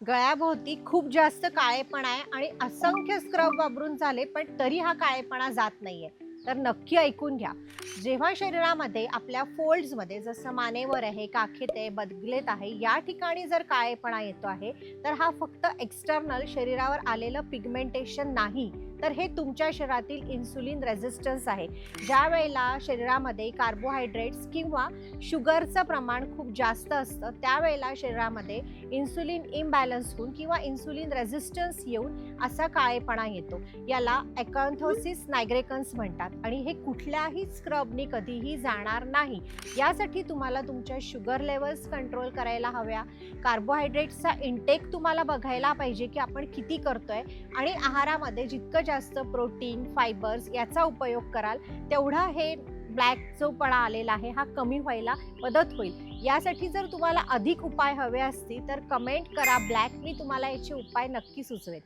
गळ्याभोवती खूप जास्त काळेपणा आहे आणि असंख्य स्क्रब वापरून झाले पण तरी हा काळेपणा जात नाहीये. तर नक्की ऐकून घ्या. जेव्हा शरीरामध्ये आपल्या फोल्ड्समध्ये जसं मानेवर आहे, काखेत आहे, बदगलेत आहे, या ठिकाणी जर काळेपणा येतो आहे, तर हा फक्त एक्स्टर्नल शरीरावर आलेलं पिगमेंटेशन नाही, तर हे तुमच्या शरीरातील इन्सुलिन रेझिस्टन्स आहे. ज्यावेळेला शरीरामध्ये कार्बोहायड्रेट्स किंवा शुगरचं प्रमाण खूप जास्त असतं, त्यावेळेला शरीरामध्ये इन्सुलिन इम्बॅलन्स होऊन किंवा इन्सुलिन रेझिस्टन्स येऊन असा काळेपणा येतो. याला अॅकॅन्थोसिस नायग्रेकन्स म्हणतात आणि हे कुठल्याही स्क्रबनी कधीही जाणार नाही. यासाठी तुम्हाला तुमच्या शुगर लेवल्स कंट्रोल करायला हव्या. कार्बोहायड्रेट्सचा इंटेक तुम्हाला बघायला पाहिजे की आपण किती करतोय आणि आहारामध्ये जितकं जास्त प्रोटीन, फायबर्स याचा उपयोग कराल, तेवढा हे ब्लॅक जोपणा आलेला आहे हा कमी व्हायला मदत होईल. यासाठी जर तुम्हाला अधिक उपाय हवे असतील तर कमेंट करा ब्लॅक, मी तुम्हाला याचे उपाय नक्की सुचवेन.